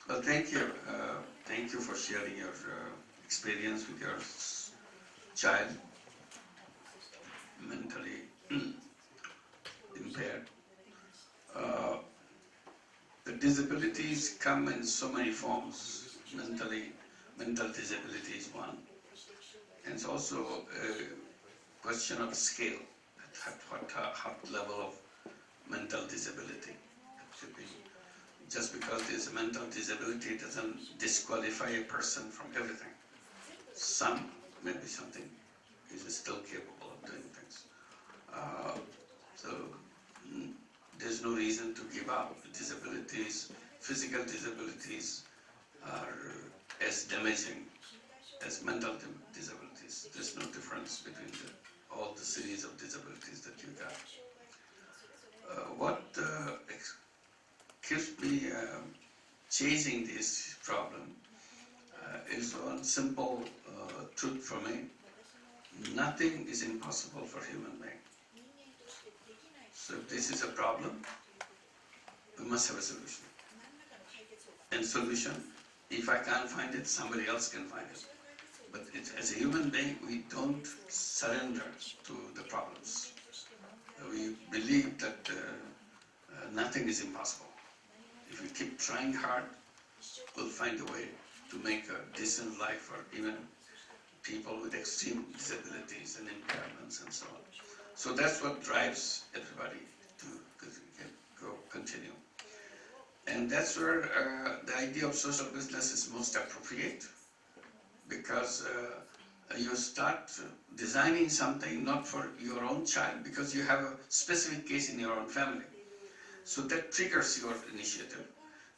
Well, thank you. Thank you for sharing your experience with your child, mentally impaired. Uh, the disabilities come in so many forms. Mental disability is one. And it's also a question of scale, at what level of mental disability it could be. Just because there's a mental disability doesn't disqualify a person from everything. Some, maybe something, is still capable of doing things. So there's no reason to give up. Disabilities, physical disabilities are as damaging as mental disabilities. There's no difference between all the series of disabilities that you got. What keeps me chasing this problem is one simple truth for me. Nothing is impossible for human being. So if this is a problem, we must have a solution. And solution, if I can't find it, somebody else can find it. But as a human being, we don't surrender to the problems. We believe that nothing is impossible. If we keep trying hard, we'll find a way to make a decent life for even people with extreme disabilities and impairments and so on. So that's what drives everybody to continue. And that's where the idea of social business is most appropriate, because you start designing something not for your own child, because you have a specific case in your own family. So that triggers your initiative.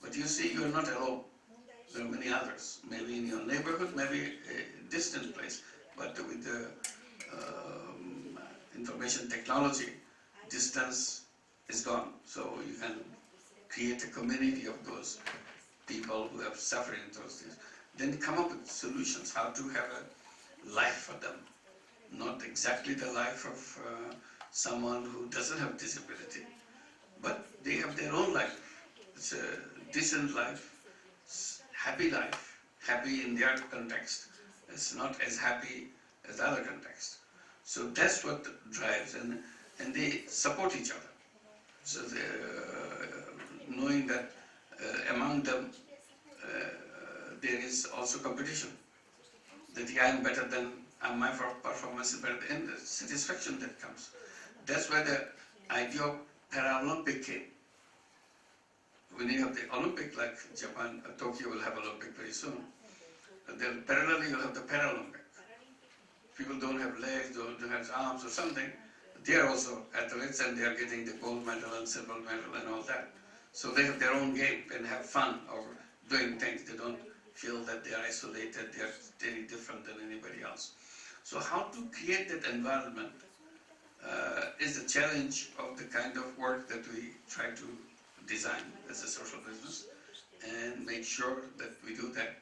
But you see, you're not alone. There are many others, maybe in your neighborhood, maybe a distant place. But with the information technology, distance is gone. So you can create a community of those people who have suffered in those things. Then come up with solutions, how to have a life for them. Not exactly the life of someone who doesn't have disability, but they have their own life. It's a decent life, happy in their context. It's not as happy as other context. So that's what drives, and they support each other. So knowing that among them there is also competition. That I am better than my performance is better, and the satisfaction that comes. That's why the idea of Paralympic came. When you have the Olympic, like Japan, Tokyo will have Olympic very soon. Then parallelly you'll have the Paralympic. People don't have legs, don't have arms or something. They are also athletes, and they are getting the gold medal and silver medal and all that. So they have their own game and have fun of doing things. They don't feel that they are isolated, they are very different than anybody else. So how to create that environment is the challenge of the kind of work that we try to design as a social business, and make sure that we do that.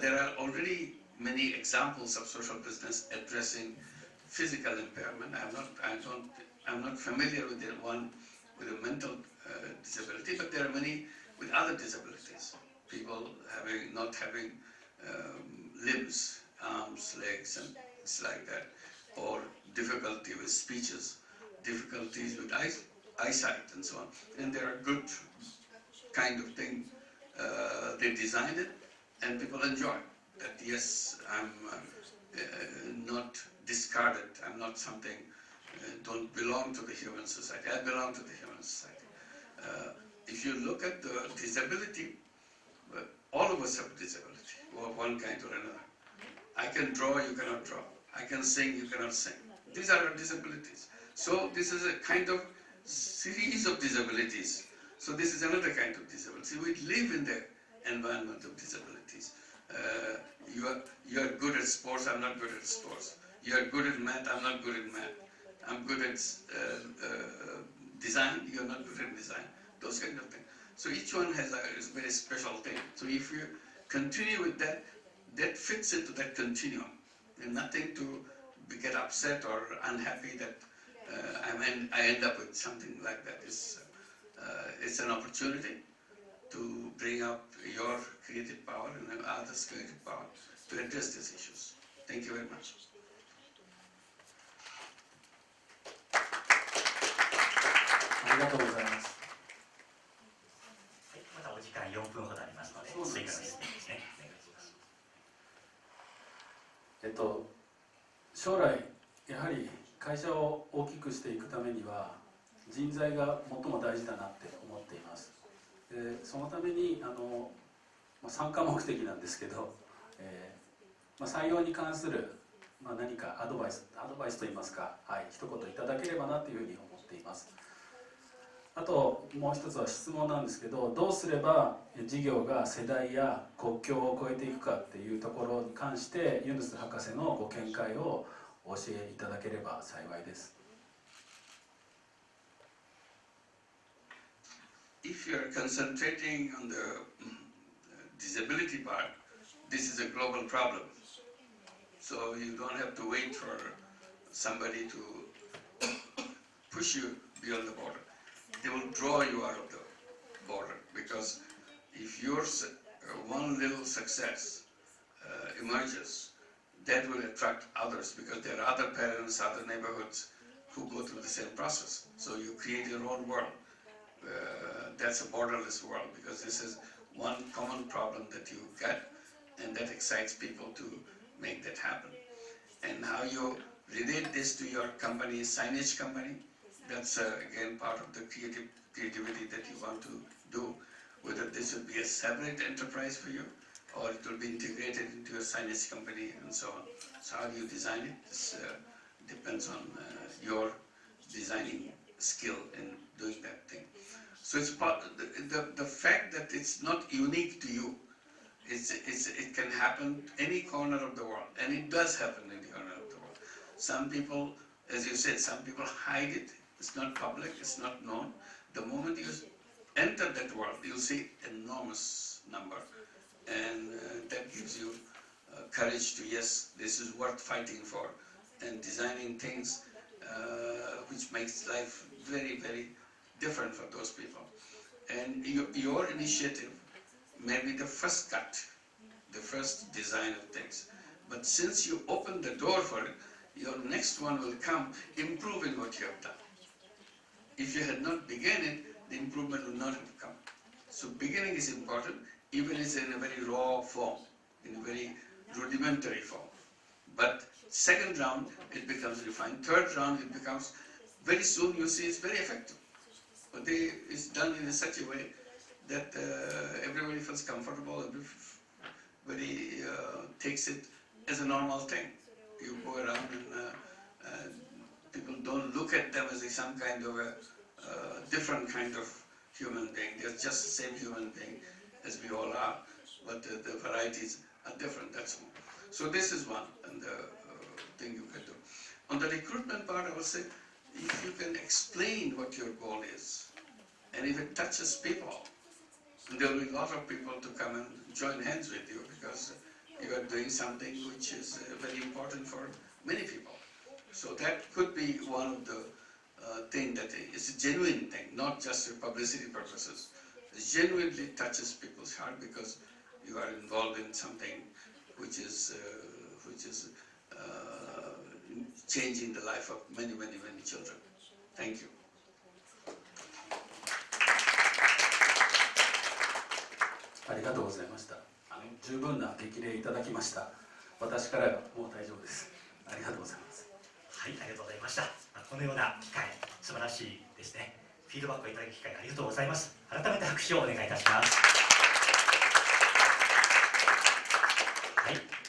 There are already many examples of social business addressing physical impairment. I'm not familiar with the one with a mental disability, but there are many with other disabilities. People not having limbs, arms, legs, and it's like that, or difficulty with speeches, difficulties with eyesight, and so on. And there are good kind of thing. They design it, and people enjoy that. Yes, I'm not discarded. I'm not something. Don't belong to the human society. I belong to the human society. If you look at the disability, all of us have disability, of one kind or another. I can draw, you cannot draw. I can sing, you cannot sing. These are our disabilities. So this is a kind of series of disabilities. So this is another kind of disability. We live in the environment of disabilities. You are good at sports, I'm not good at sports. You are good at math, I'm not good at math. I'm good at design, you're not good at design. Those kind of things. So each one has a very special thing. So if you continue with that, that fits into that continuum. And nothing to get upset or unhappy that I end up with something like that. It's an opportunity to bring up your creative power and others' creative power to address these issues. Thank you very much. ありがとうございます。はい、またお時間4分ほどありますので、追加の質問ですね。お願いします。将来やはり会社を大きくしていくためには人材が最も大事だなって思っています。そのために参加目的なんですけど、採用に関する何かアドバイスといいますか、はい、一言いただければなというふうに思っています。あともう一つは質問なんですけど、どうすれば事業が世代や国境を越えていくかっていうところに関してユヌス博士のご見解をお教えいただければ幸いです。If you are concentrating on the disability part, this is a global problem. So you don't have to wait for somebody to push you beyond the border. They will draw you out of the border, because if your one little success emerges, that will attract others, because there are other parents, other neighborhoods who go through the same process. So you create your own world. That's a borderless world, because this is one common problem that you get, and that excites people to make that happen. And how you relate this to your company, signage company, that's again part of the creativity that you want to do. Whether this will be a separate enterprise for you, or it will be integrated into your signage company and so on. So how you design it, this depends on your designing skill in doing that thing. So it's part, the fact that it's not unique to you, it can happen any corner of the world, and it does happen in any corner of the world. Some people, as you said, some people hide it. It's not public, it's not known. The moment you enter that world, you'll see enormous number, and that gives you courage to, yes, this is worth fighting for, and designing things which makes life very, very different for those people. And your initiative may be the first cut, the first design of things. But since you open the door for it, your next one will come improving what you have done. If you had not begun it, the improvement would not have come. So beginning is important, even if it's in a very raw form, in a very rudimentary form. But second round, it becomes refined. Third round, it becomes, very soon you see it's very effective. But it's done in such a way that everybody feels comfortable, everybody takes it as a normal thing. You go around and people don't look at them as some kind of a different kind of human being. They're just the same human being as we all are, but the varieties are different, that's all. So this is one and thing you can do. On the recruitment part, I would say, if you can explain what your goal is, and if it touches people, there will be a lot of people to come and join hands with you, because you are doing something which is very important for many people. So that could be one of the thing that is a genuine thing, not just for publicity purposes. It genuinely touches people's heart, because you are involved in something which is changing the life of many, many, many children. Thank you. ありがとうございました。十分な激励いただきました。私からはもう大丈夫です。ありがとうございます。はい、ありがとうございました。このような機会、素晴らしいですね。フィードバックをいただく機会ありがとうございます。改めて拍手をお願いいたします。はい。